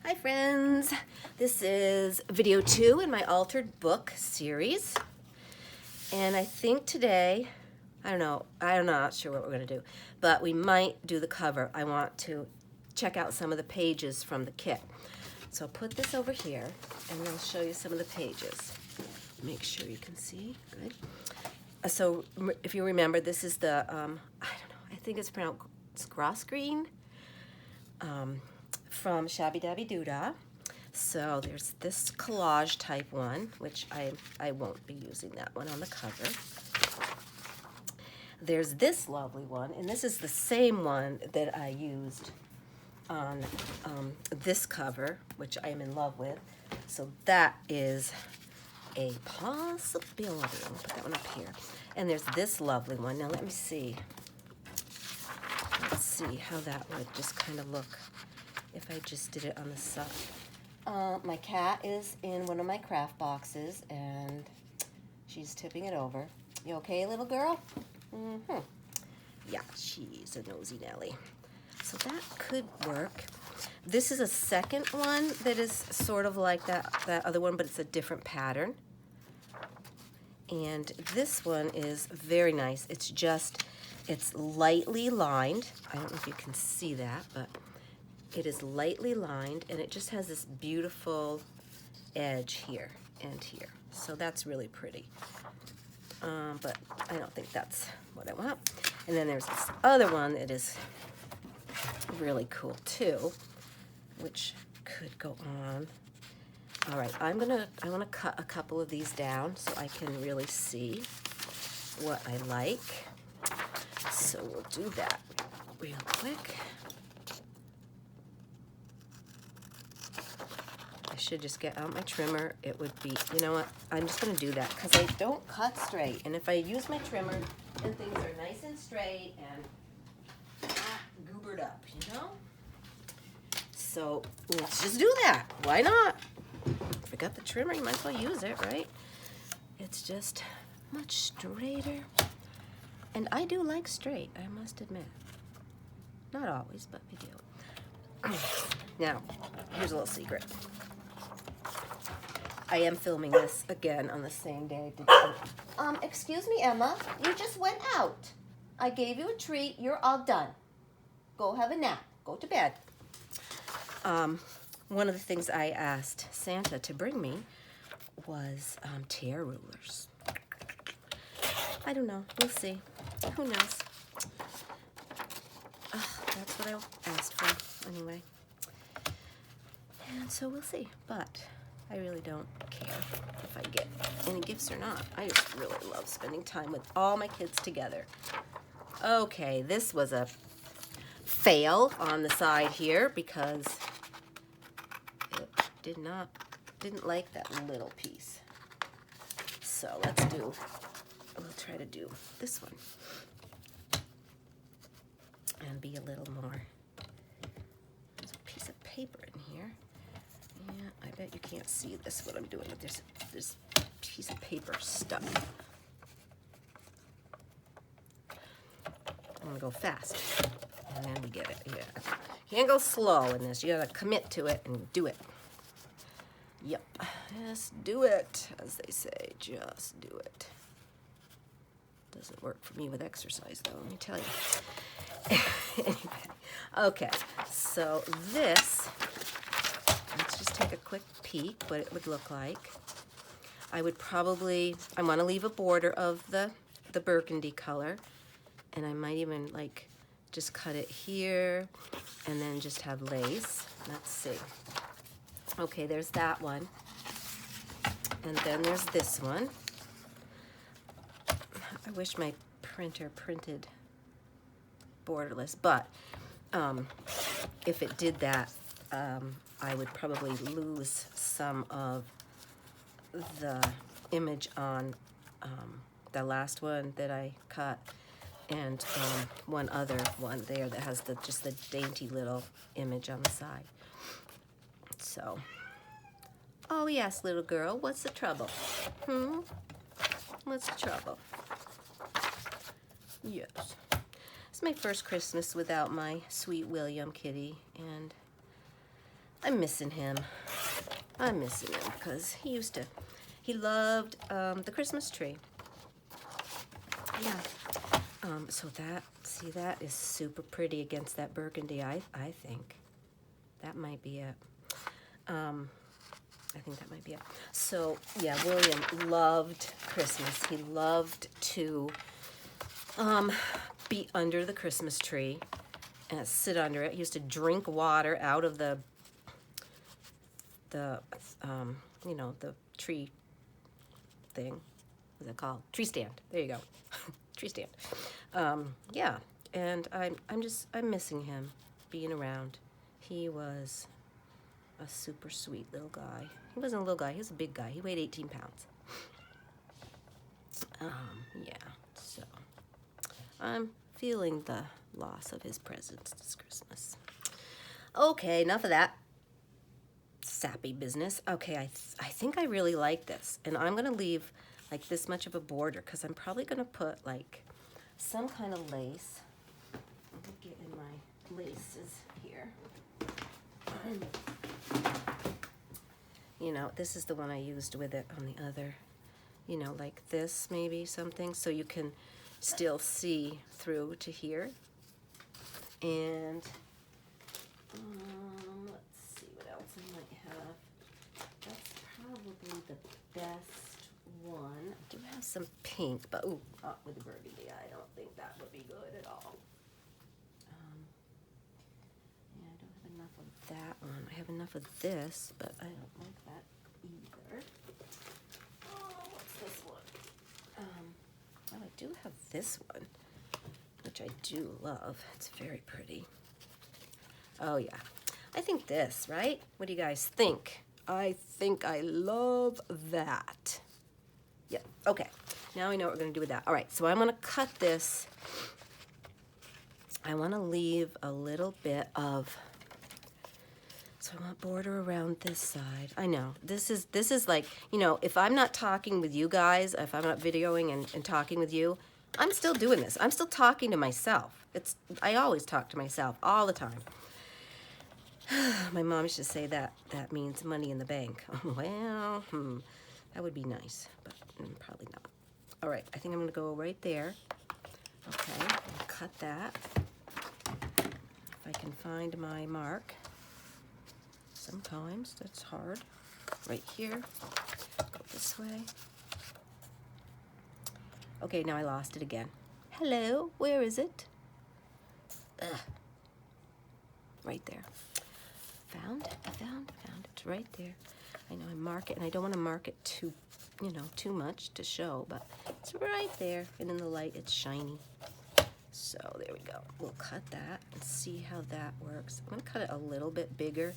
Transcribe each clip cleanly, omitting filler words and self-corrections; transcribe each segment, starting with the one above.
Hi friends, this is video 2 in my altered book series, and I think today, I'm not sure what we're going to do, but we might do the cover. I want to check out some of the pages from the kit. So I'll put this over here and I'll show you some of the pages. Make sure you can see, good. So if you remember, this is the, I think it's pronounced grosgreen. From Shabby Dabby Doodah. So there's this collage type one, which I won't be using that one on the cover. There's this lovely one, and this is the same one that I used on this cover, which I am in love with. So that is a possibility. I'll put that one up here. And there's this lovely one. Now let me see. Let's see how that would just kind of look if I just did it on the side. My cat is in one of my craft boxes and she's tipping it over. You okay, little girl? Mm-hmm. Yeah, she's a nosy Nelly. So that could work. This is a second one that is sort of like that other one, but it's a different pattern. And this one is very nice. It's lightly lined. I don't know if you can see that, but it is lightly lined, and it just has this beautiful edge here and here. So that's really pretty. But I don't think that's what I want. And then there's this other one that is really cool too, which could go on. All right, I want to cut a couple of these down so I can really see what I like. So we'll do that real quick. I should just get out my trimmer. It would be, you know what, I'm just going to do that because I don't cut straight. And if I use my trimmer, then things are nice and straight and not goobered up, you know? So let's just do that. Why not? If I got the trimmer, you might as well use it, right? It's just much straighter. And I do like straight, I must admit. Not always, but I do. Now, here's a little secret. I am filming this again on the same day. Excuse me, Emma. You just went out. I gave you a treat. You're all done. Go have a nap. Go to bed. One of the things I asked Santa to bring me was tear rulers. I don't know. We'll see. Who knows? That's what I asked for anyway. And so we'll see. But I really don't care if I get any gifts or not. I just really love spending time with all my kids together. Okay, this was a fail on the side here because it didn't like that little piece. So we'll try to do this one and be a little more. There's a piece of paper in here. Yeah, I bet you can't see this, what I'm doing, but there's this piece of paper stuck. I'm gonna go fast, and then we get it, yeah. You can't go slow in this, you gotta commit to it and do it. Yep, just do it, as they say, just do it. Doesn't work for me with exercise, though, let me tell you. Anyway, okay, so this, let's just take a quick peek what it would look like. I want to leave a border of the burgundy color, and I might even like just cut it here and then just have lace. Let's see. Okay, there's that one. And then there's this one. I wish my printer printed borderless, but if it did that, I would probably lose some of the image on the last one that I cut, and one other one there that has just the dainty little image on the side. So, oh yes, little girl, what's the trouble? What's the trouble? Yes. It's my first Christmas without my sweet William kitty, and I'm missing him. I'm missing him because he loved the Christmas tree. Yeah. So that is super pretty against that burgundy, I think. That might be it. I think that might be it. So, yeah, William loved Christmas. He loved to be under the Christmas tree and sit under it. He used to drink water out of the tree thing. What's it called? Tree stand. There you go. Tree stand. Yeah, and I'm missing him being around. He was a super sweet little guy. He wasn't a little guy. He was a big guy. He weighed 18 pounds. Yeah, so I'm feeling the loss of his presence this Christmas. Okay, enough of that sappy business. Okay, I think I really like this, and I'm gonna leave like this much of a border because I'm probably gonna put like some kind of lace. Let me get in my laces here. You know, this is the one I used with it on the other, you know, like this maybe something, so you can still see through to here. And let's see what else I might have. That's probably the best one. I do have some pink, but ooh, not with the burgundy. I don't think that would be good at all. Yeah, I don't have enough of that one. I have enough of this, but I don't like that either. Oh, what's this one? Oh, I do have this one, which I do love. It's very pretty. Oh, yeah. I think this, right? What do you guys think? I think I love that. Yep. Okay. Now we know what we're going to do with that. All right. So I'm going to cut this. I want to leave a little bit of... So I want border around this side. I know. This is like, you know, if I'm not talking with you guys, if I'm not videoing and talking with you, I'm still doing this. I'm still talking to myself. I always talk to myself all the time. My mom used to say that means money in the bank. Well, that would be nice, but probably not. All right, I think I'm gonna go right there. Okay, I'll cut that. If I can find my mark. Sometimes that's hard. Right here, go this way. Okay, now I lost it again. Hello, where is it? Ugh. Right there. Found it. It's right there. I know I mark it, and I don't want to mark it too, too much to show, but it's right there, and in the light, it's shiny. So there we go. We'll cut that and see how that works. I'm going to cut it a little bit bigger,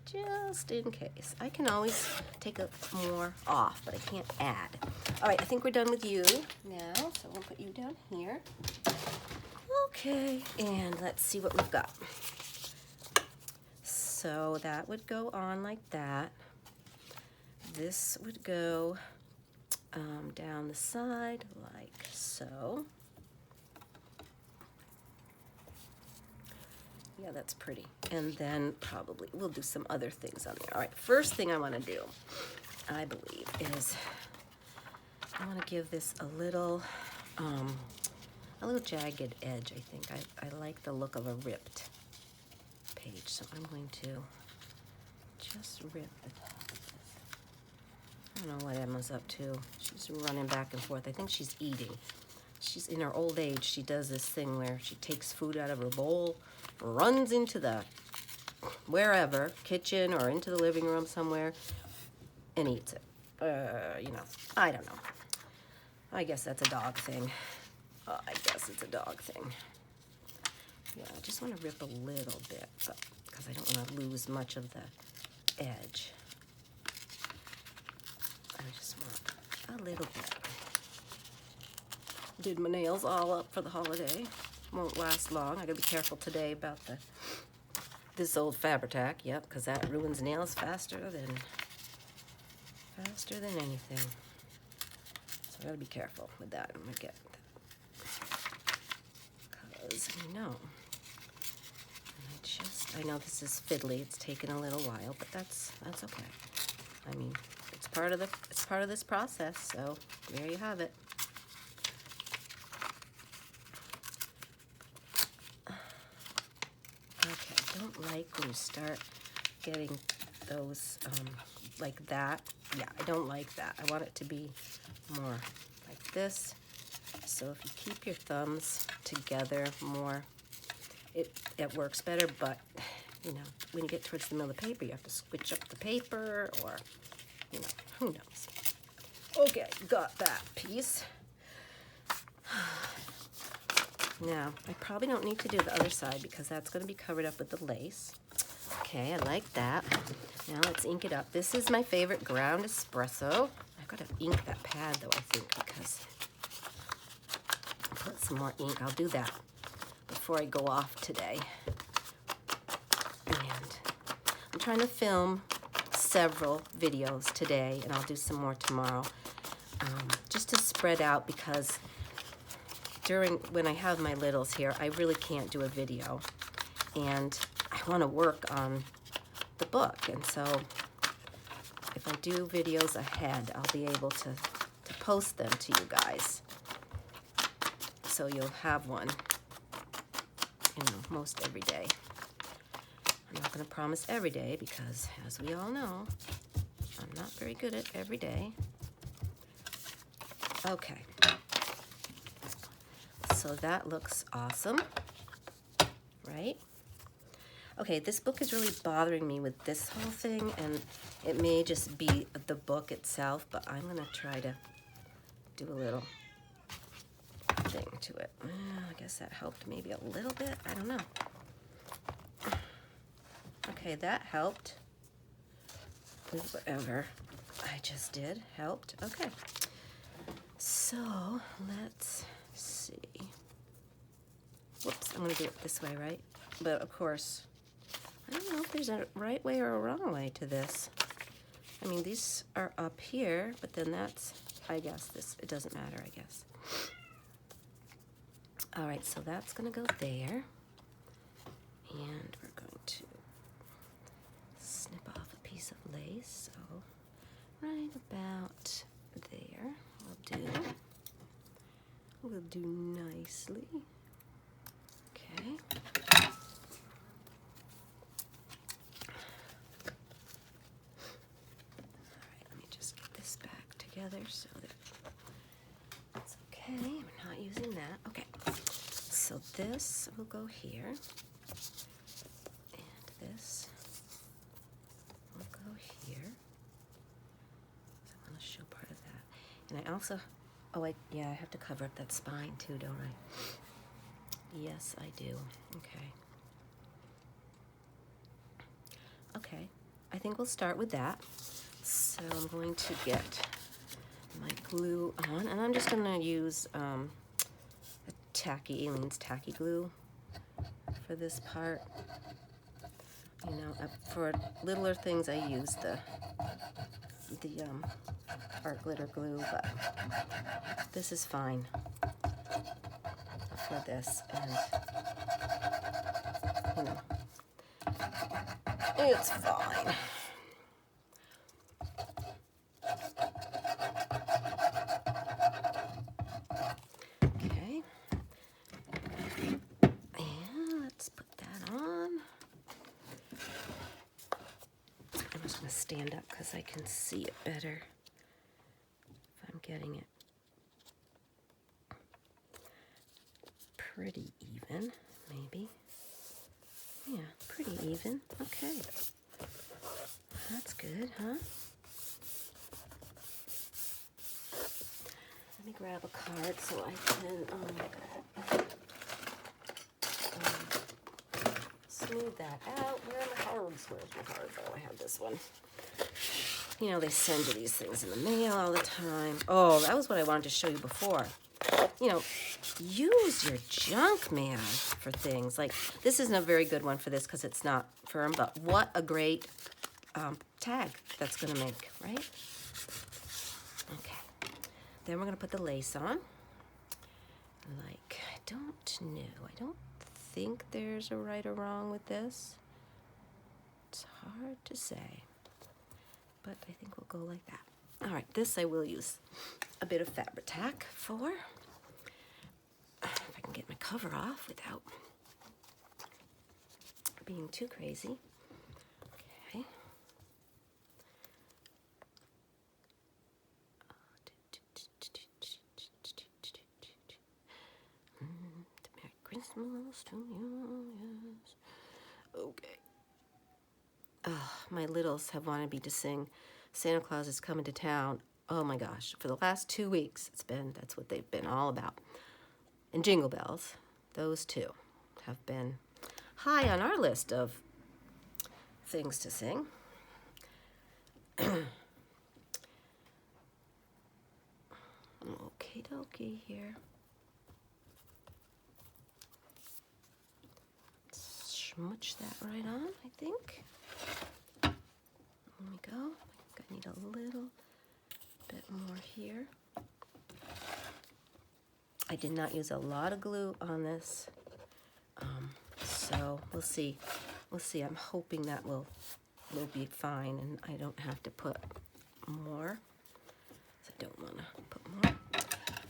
just in case. I can always take more off, but I can't add. All right, I think we're done with you now, so we'll put you down here. Okay, and let's see what we've got. So that would go on like that. This would go down the side like so. Yeah, that's pretty. And then probably we'll do some other things on there. All right, first thing I want to do, I believe, is I want to give this a little jagged edge, I think. I like the look of a ripped page, so I'm going to just rip the top of this. I don't know what Emma's up to. She's running back and forth. I think she's eating. She's in her old age. She does this thing where she takes food out of her bowl, runs into the wherever, kitchen or into the living room somewhere, and eats it. I don't know. I guess that's a dog thing. I guess it's a dog thing. Yeah, I just want to rip a little bit, because I don't want to lose much of the edge. I just want a little bit. Did my nails all up for the holiday. Won't last long. I gotta be careful today about this old Fabri-Tac. Yep, because that ruins nails faster than anything. So I gotta be careful with that. I'm gonna get that. Because I I know this is fiddly. It's taken a little while, but that's okay. I mean, it's part of this process. So there you have it. Okay, I don't like when you start getting those like that. Yeah, I don't like that. I want it to be more like this. So if you keep your thumbs together more, it works better, but you know, when you get towards the middle of the paper, you have to switch up the paper, or, you know, who knows. Okay, got that piece. Now, I probably don't need to do the other side because that's going to be covered up with the lace. Okay, I like that. Now let's ink it up. This is my favorite ground espresso. I've got to ink that pad though, I think, because I'll put some more ink. I'll do that before I go off today. And I'm trying to film several videos today, and I'll do some more tomorrow, just to spread out, because when I have my littles here, I really can't do a video, and I want to work on the book. And so if I do videos ahead, I'll be able to post them to you guys, so you'll have one, you know, most every day. I'm not going to promise every day because, as we all know, I'm not very good at every day. Okay. So that looks awesome, right? Okay, this book is really bothering me with this whole thing, and it may just be the book itself, but I'm going to try to do a little thing to it. I guess that helped maybe a little bit. I don't know. Okay, that helped. Whatever I just did helped. Okay. So let's see. Whoops, I'm going to do it this way, right? But of course, I don't know if there's a right way or a wrong way to this. I mean, these are up here, but then that's, I guess, this, it doesn't matter, I guess. All right, so that's going to go there. And we're going to snip off a piece of lace. So right about there will do nicely. Okay. All right, let me just get this back together so that it's okay. We're not using that. Okay. So this will go here, and this will go here. So I'm going to show part of that. And I also, yeah, I have to cover up that spine too, don't I? Yes, I do. Okay. Okay, I think we'll start with that. So I'm going to get my glue on, and I'm just going to use Aleene's tacky glue for this part. You know, for littler things I use the art glitter glue, but this is fine for this, and you know, it's fine. Okay, and let's put that on. I'm just going to stand up because I can see it better if I'm getting it pretty even, maybe. Yeah, pretty even. Okay. That's good, huh? Let me grab a card so I can smooth that out. Where are my cards? Where's my card? Oh, I have this one. You know, they send you these things in the mail all the time. Oh, that was what I wanted to show you before. You know, use your junk mail for things. Like, this isn't a very good one for this because it's not firm, but what a great tag that's going to make, right? Okay. Then we're going to put the lace on. Like, I don't think there's a right or wrong with this. It's hard to say, but I think we'll go like that. All right, this I will use a bit of Fabri-Tac for. If I can get my cover off without being too crazy. Okay. Merry Christmas to you, yes. Okay. My littles have wanted me to sing Santa Claus is Coming to Town. Oh my gosh, for the last 2 weeks, that's what they've been all about. And Jingle Bells, those two have been high on our list of things to sing. Okie dokie here. Smooch that right on, I think. There we go. I think I need a little bit more here. I did not use a lot of glue on this, so we'll see. We'll see. I'm hoping that will be fine, and I don't have to put more. I don't want to put more.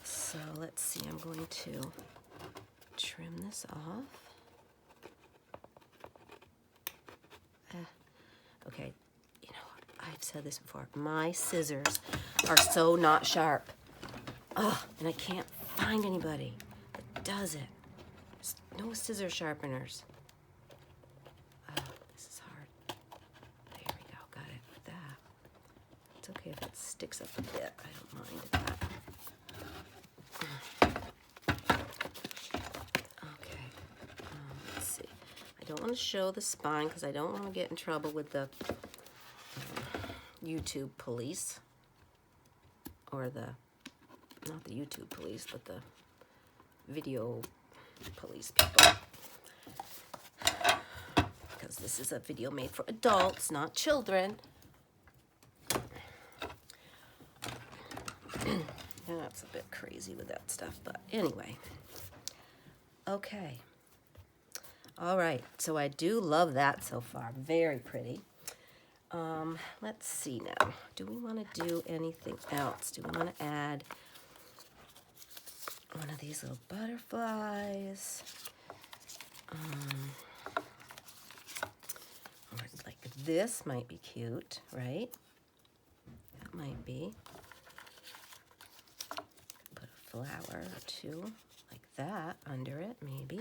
So let's see. I'm going to trim this off. Okay, you know, I've said this before. My scissors are so not sharp. Ugh, and I can't find anybody that does it. There's no scissor sharpeners. Oh, this is hard. There we go, got it with that. It's okay if it sticks up a bit. I don't mind that. Okay, let's see. I don't want to show the spine because I don't want to get in trouble with the YouTube police. Or not the YouTube police, but the video police people. Because this is a video made for adults, not children. That's a bit crazy with that stuff, but anyway. Okay. All right, so I do love that so far. Very pretty. Let's see now. Do we want to do anything else? Do we want to add one of these little butterflies? Like this might be cute, right? That might be. Put a flower or two like that under it, maybe.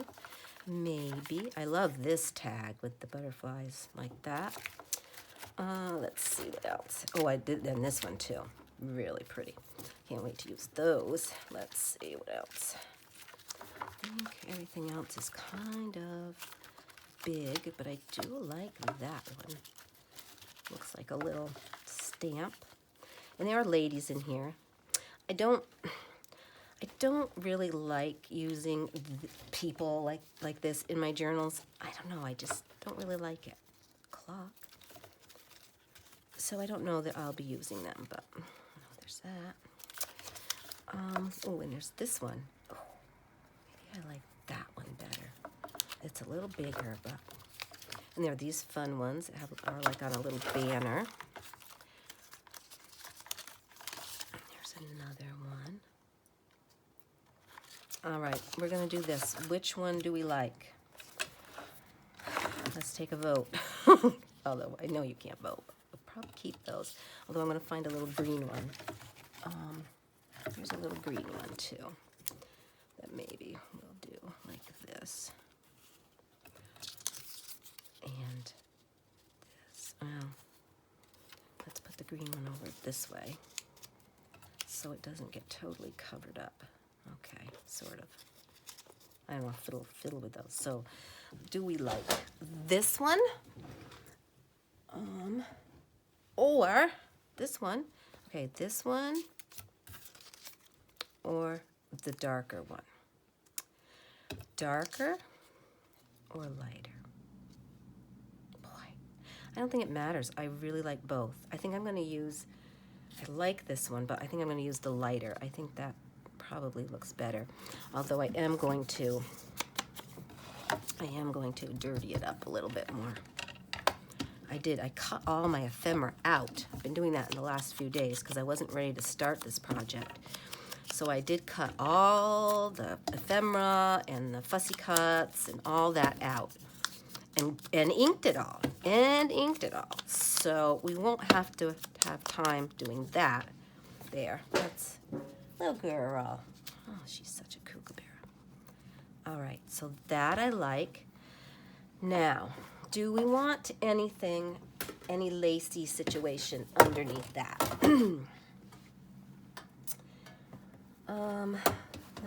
Maybe. I love this tag with the butterflies like that. Let's see what else. Oh, I did then this one too. Really pretty. Can't wait to use those. Let's see what else. I think everything else is kind of big, but I do like that one. Looks like a little stamp. And there are ladies in here. I don't really like using people like this in my journals. I don't know. I just don't really like it. Clock. So I don't know that I'll be using them, but there's that. Oh, and there's this one. Oh, maybe I like that one better. It's a little bigger, but... And there are these fun ones that are like on a little banner. And there's another one. All right, we're going to do this. Which one do we like? Let's take a vote. Although I know you can't vote. We'll probably keep those. Although I'm going to find a little green one. There's a little green one too that maybe we'll do like this. And this. Well, let's put the green one over this way so it doesn't get totally covered up. Okay, sort of. I don't know, fiddle with those. So, do we like this one? Or this one? Okay, this one or the darker one? Darker or lighter? Boy, I don't think it matters. I really like both. I think I'm going to use, I like this one, but I think I'm going to use the lighter. I think that probably looks better. Although I am going to I am going to dirty it up a little bit more. I cut all my ephemera out. I've been doing that in the last few days because I wasn't ready to start this project. So I did cut all the ephemera and the fussy cuts and all that out. And inked it all. So we won't have to have time doing that. There. That's little girl. Oh, she's such a kookaburra. All right, so that I like. Now, do we want anything, any lacy situation underneath that?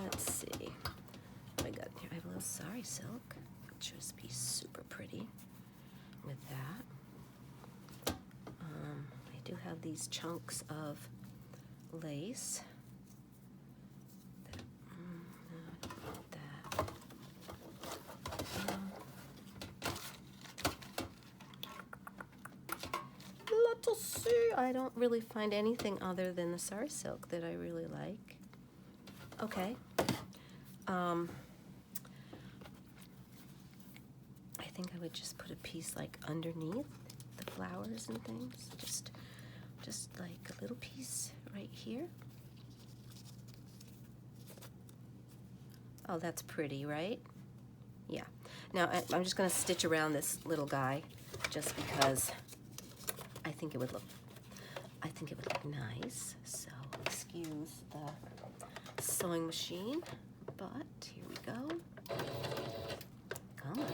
Let's see. What I got in here? I have a little sari silk, which would just be super pretty with that. I do have these chunks of lace. Let's see. I don't really find anything other than the sari silk that I really like. Okay. I think I would just put a piece like underneath the flowers and things. Just like a little piece right here. Oh, that's pretty, right? Yeah. Now I'm just going to stitch around this little guy just because I think it would look nice. So excuse the sewing machine, but here we go. Come on.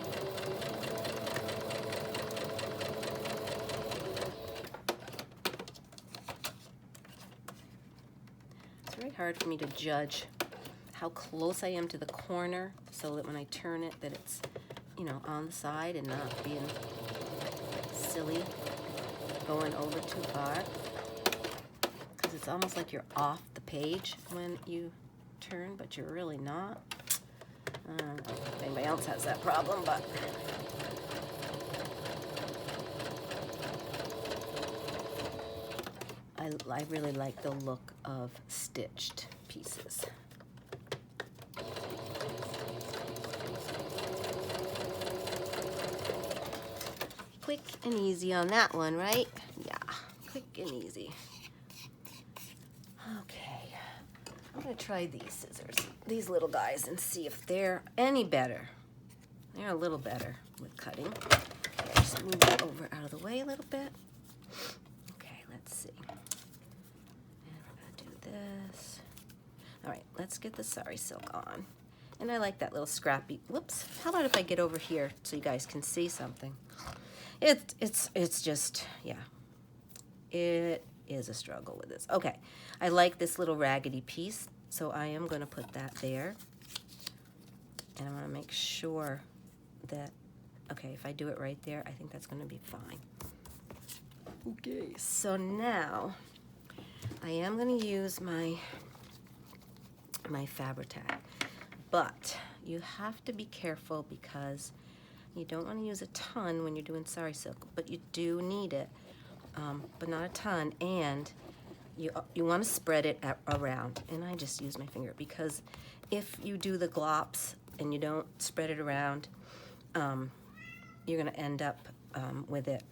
It's very hard for me to judge how close I am to the corner so that when I turn it that it's, you know, on the side and not being silly going over too far, because it's almost like you're off the page when you turn, but you're really not. I don't know if anybody else has that problem, but I really like the look of stitched pieces. Quick and easy on that one, right? Yeah, quick and easy. Okay, I'm gonna try these scissors, these little guys, and see if they're any better. They're a little better with cutting. Okay, just move it over out of the way a little bit. Okay, let's see. And we're gonna do this. All right, let's get the sari silk on. And I like that little scrappy, whoops. How about if I get over here so you guys can see something? It's just, yeah, it is a struggle with this. Okay, I like this little raggedy piece, so I am going to put that there. And I want to make sure that, okay, if I do it right there, I think that's going to be fine. Okay, so now I am going to use my Fabri-Tac, but you have to be careful because you don't want to use a ton when you're doing sari silk, but you do need it, but not a ton. And you want to spread it around. And I just use my finger because if you do the glops and you don't spread it around, you're going to end up with it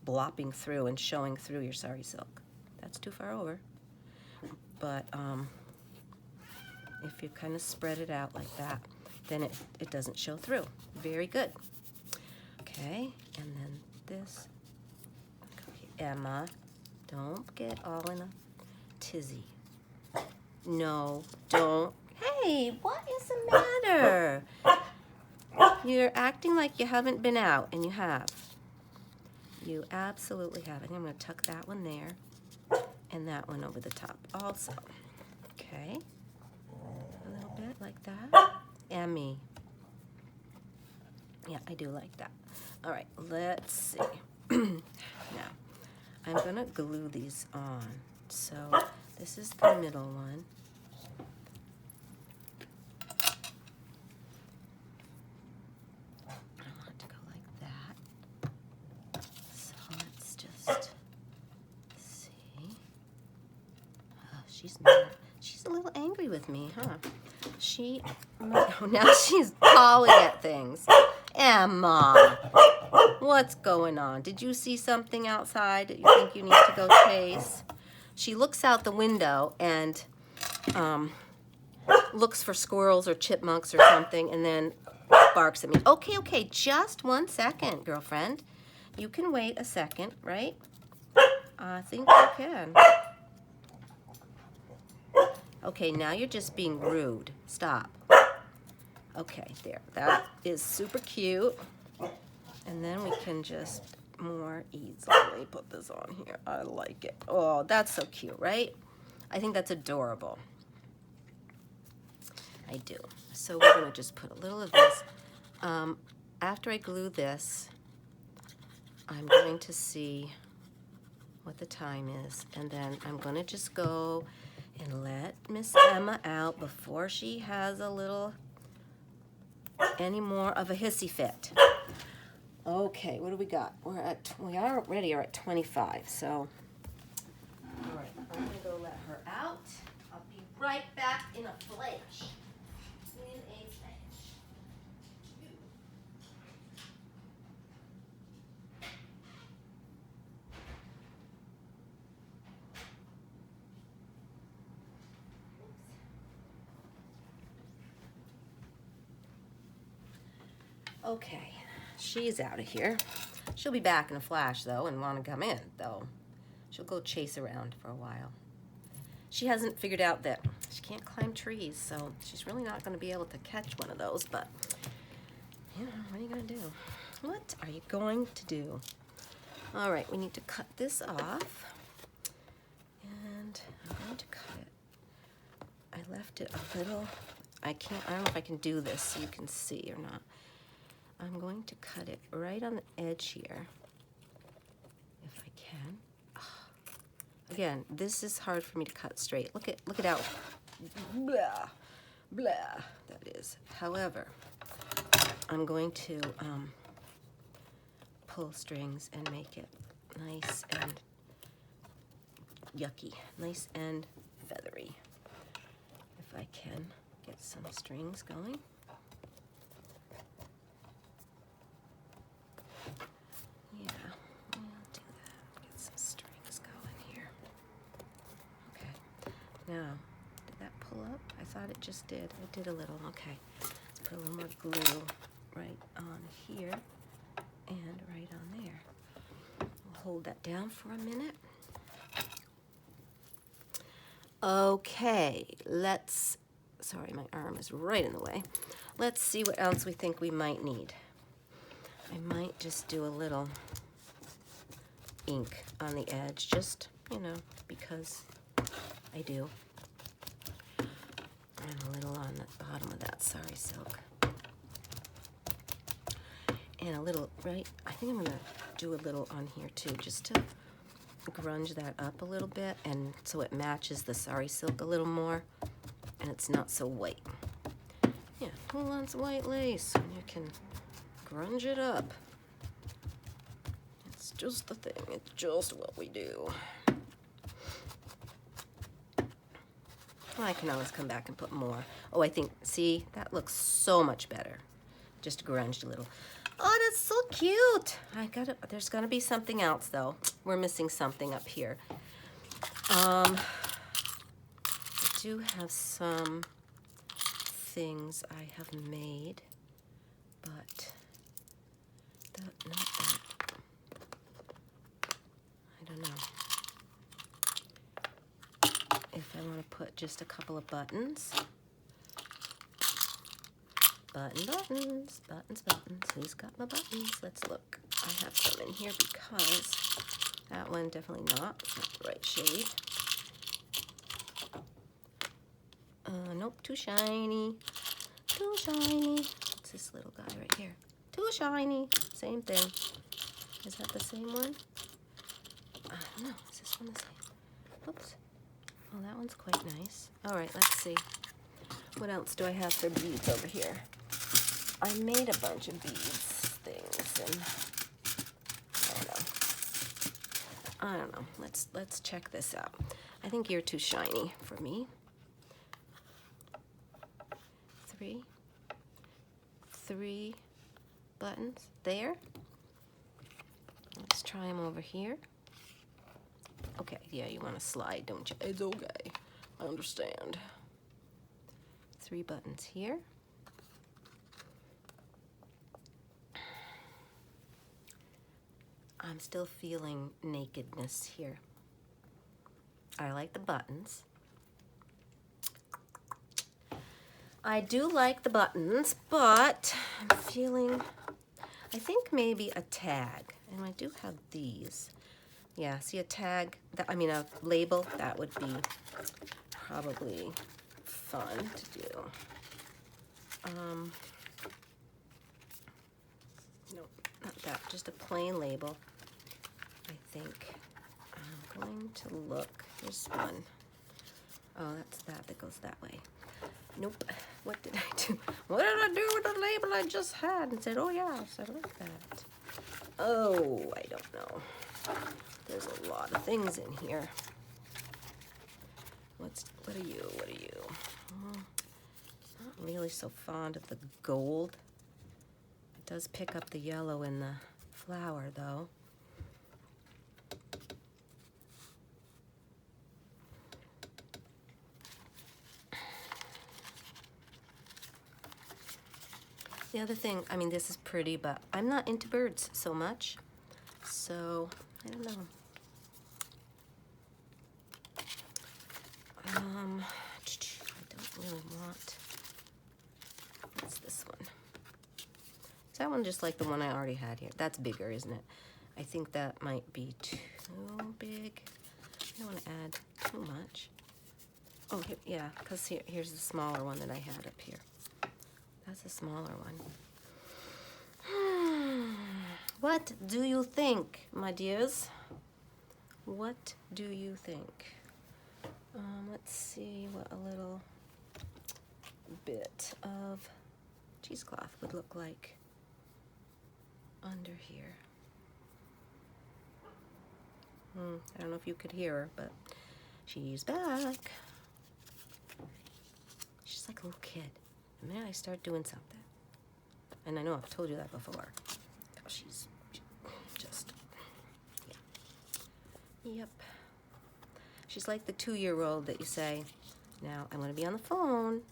blopping through and showing through your sari silk. That's too far over. But if you kind of spread it out like that, then it doesn't show through. Very good. Okay, and then this. Okay, Emma, don't get all in a tizzy. No, don't. Hey, what is the matter? You're acting like you haven't been out, and you have. You absolutely have. And I'm going to tuck that one there, and that one over the top also. Okay, a little bit like that. Emmy. Yeah, I do like that. All right, let's see. Now, I'm going to glue these on. So this is the middle one. I want it to go like that. So let's just see. Oh, she's mad. She's a little angry with me, huh? she, oh, now she's pawing at things. Emma, what's going on? Did you see something outside that you think you need to go chase? She looks out the window and looks for squirrels or chipmunks or something, and then barks at me. Okay, okay, just 1 second, girlfriend. You can wait a second, right? I think you can. Okay, now you're just being rude. Stop. Okay, there. That is super cute. And then we can just more easily put this on here. I like it. Oh, that's so cute, right? I think that's adorable. I do. So we're going to just put a little of this. After I glue this, I'm going to see what the time is, and then I'm going to just go and let Miss Emma out before she has any more of a hissy fit. Okay, what do we got? We already are at 25, so all right, I'm going to go let her out. I'll be right back in a flash. Okay, she's out of here. She'll be back in a flash, though, and want to come in, though. She'll go chase around for a while. She hasn't figured out that she can't climb trees, so she's really not going to be able to catch one of those, but, you know, what are you going to do? What are you going to do? All right, we need to cut this off, and I'm going to cut it. I left it a little, I don't know if I can do this so you can see or not. I'm going to cut it right on the edge here, if I can. Oh. Again, this is hard for me to cut straight. Look at how blah, blah that is. However, I'm going to pull strings and make it nice and yucky, nice and feathery. If I can get some strings going. Yeah, I'll do that. Get some strings going here. Okay. Now, did that pull up? I thought it just did. It did a little. Okay. Let's put a little more glue right on here and right on there. We'll hold that down for a minute. Okay, sorry, my arm is right in the way. Let's see what else we think we might need. I might just do a little ink on the edge, just, you know, because I do. And a little on the bottom of that sari silk. And a little, right, I think I'm gonna do a little on here too, just to grunge that up a little bit, and so it matches the sari silk a little more, and it's not so white. Yeah, who wants white lace when you can grunge it up? It's just the thing. It's just what we do. Well, I can always come back and put more. Oh, I think, see, that looks so much better. Just grunged a little. Oh, that's so cute. There's gonna be something else though. We're missing something up here. I do have some things I have made, but not that. I don't know if I want to put just a couple of buttons. Buttons. Who's got my buttons? Let's look. I have some in here because that one definitely not the right shade. Nope, too shiny. Too shiny. What's this little guy right here? Too shiny. Same thing. Is that the same one? I don't know. Is this one the same? Oops. Oh, that one's quite nice. All right, let's see. What else do I have for beads over here? I made a bunch of beads things, and I don't know. Let's check this out. I think you're too shiny for me. three buttons there. Let's try them over here. Okay, yeah, you want to slide, don't you? It's okay, I understand. 3 buttons here. I'm still feeling nakedness here. I like the buttons. I do like the buttons, but I'm feeling, I think maybe a tag. And I do have these. Yeah, see a tag, I mean a label, that would be probably fun to do. No, not that, just a plain label. I think I'm going to look, here's one. Oh, that's that goes that way. Nope, what did I do? What did I do with the label I just had? And said, oh yes, I like that. Oh, I don't know. There's a lot of things in here. What are you? Not really so fond of the gold. It does pick up the yellow in the flower though. The other thing, I mean, this is pretty, but I'm not into birds so much, so I don't know. I don't really want, what's this one? Is that one just like the one I already had here? That's bigger, isn't it? I think that might be too big. I don't want to add too much. Oh, here, yeah, because here's the smaller one that I had up here. That's a smaller one. What do you think, my dears? What do you think? Let's see what a little bit of cheesecloth would look like under here. I don't know if you could hear her, but she's back. She's like a little kid. The minute I start doing something, and I know I've told you that before, she's just, yeah. Yep. She's like the 2-year-old that you say, now I'm gonna be on the phone,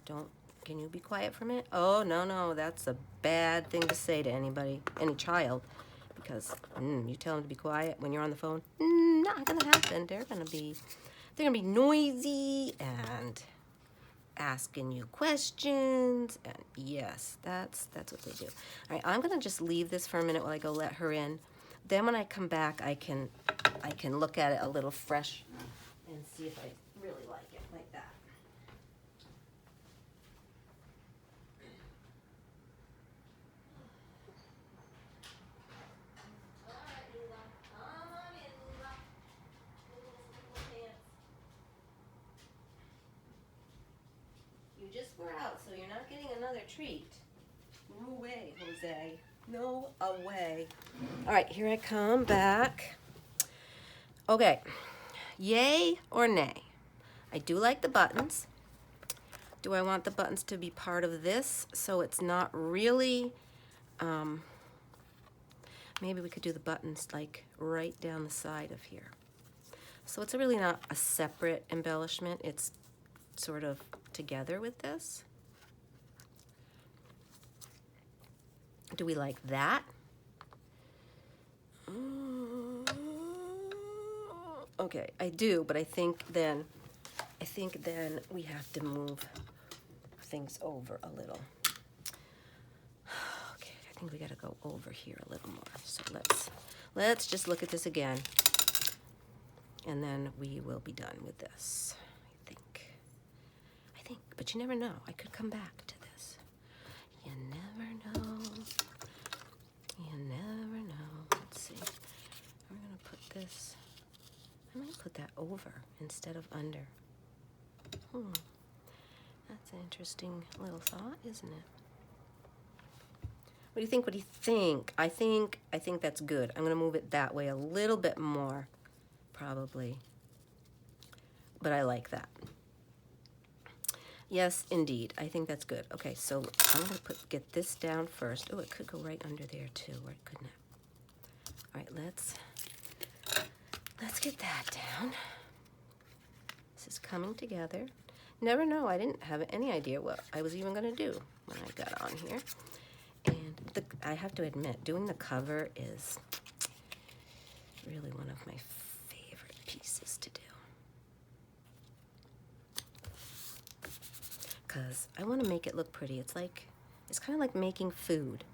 can you be quiet for a minute? Oh, no, that's a bad thing to say to anybody, any child, because you tell them to be quiet when you're on the phone, not gonna happen. They're gonna be noisy and asking you questions, and yes, that's what they do. All right, I'm gonna just leave this for a minute while I go let her in. Then when I come back, I can look at it a little fresh and see if I really like it like that. All right, Lula, come on in, Lula. Little pants. You just were out, so you're not getting another treat. No way, Jose. No way. All right, here I come back. Okay, yay or nay? I do like the buttons. Do I want the buttons to be part of this so it's not really, maybe we could do the buttons like right down the side of here. So it's really not a separate embellishment, it's sort of together with this. Do we like that? Okay, I do, but I think then we have to move things over a little. Okay, I think we gotta go over here a little more. So let's just look at this again, and then we will be done with this. I think, but you never know. I could come back to this. You never know. You never know. Let's see. We're gonna put this. I might put that over instead of under. That's an interesting little thought, isn't it? What do you think? What do you think? I think that's good. I'm gonna move it that way a little bit more, probably. But I like that. Yes, indeed. I think that's good. Okay, so I'm going to get this down first. Oh, it could go right under there too, or couldn't it? All right, let's get that down. This is coming together. Never know. I didn't have any idea what I was even going to do when I got on here. And I have to admit, doing the cover is really one of my favorite pieces to do. Because I want to make it look pretty. It's kind of like making food.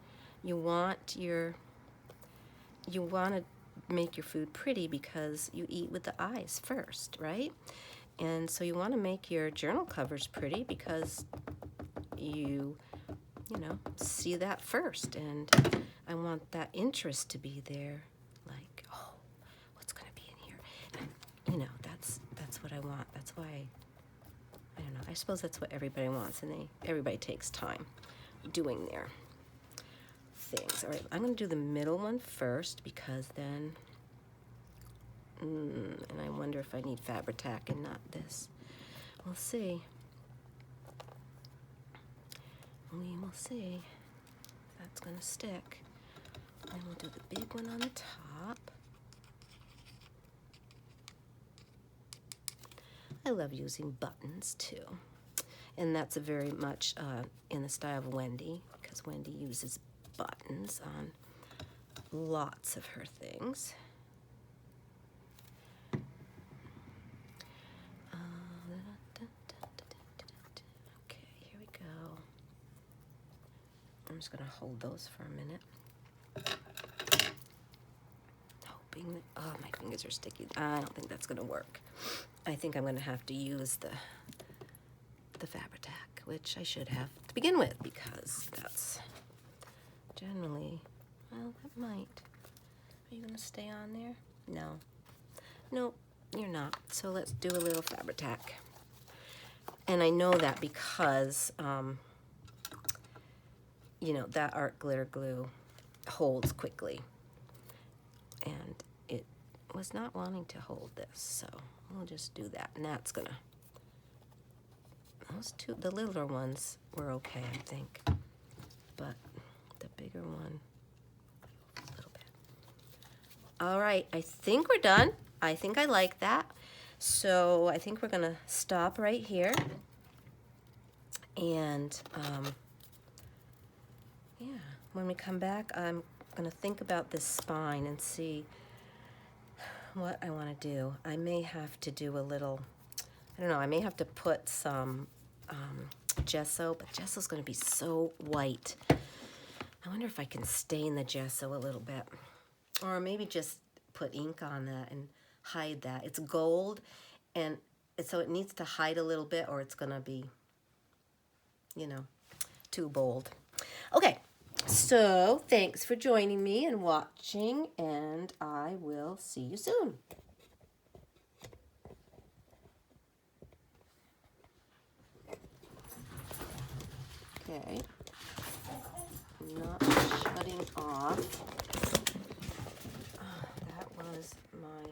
You want to make your food pretty because you eat with the eyes first, right? And so you want to make your journal covers pretty because you see that first. And I want that interest to be there, like, oh, what's going to be in here? And, that's what I want. That's why, I don't know, I suppose that's what everybody wants, and everybody takes time doing their things. All right, I'm going to do the middle one first because then, and I wonder if I need Fabri-Tac and not this. We'll see. We will see if that's going to stick. And we'll do the big one on the top. I love using buttons too. And that's a very much in the style of Wendy, because Wendy uses buttons on lots of her things. Okay, here we go. I'm just going to hold those for a minute. Hoping that, oh, my fingers are sticky. I don't think that's going to work. I think I'm going to have to use the Fabri-Tac, which I should have to begin with, because that's generally, well, that might. Are you going to stay on there? No. Nope, you're not. So let's do a little Fabri-Tac. And I know that because, that art glitter glue holds quickly. And it was not wanting to hold this, so we'll just do that. And that's gonna, the littler ones were okay, I think. But the bigger one, a little bit. All right, I think we're done. I think I like that. So I think we're gonna stop right here. And yeah, when we come back, I'm gonna think about this spine and see what I want to do. I may have to do a little, I don't know, I may have to put some gesso, but gesso's going to be so white. I wonder if I can stain the gesso a little bit. Or maybe just put ink on that and hide that. It's gold, and so it needs to hide a little bit, or it's going to be, too bold. Okay. So, thanks for joining me and watching, and I will see you soon. Okay, not shutting off. That was my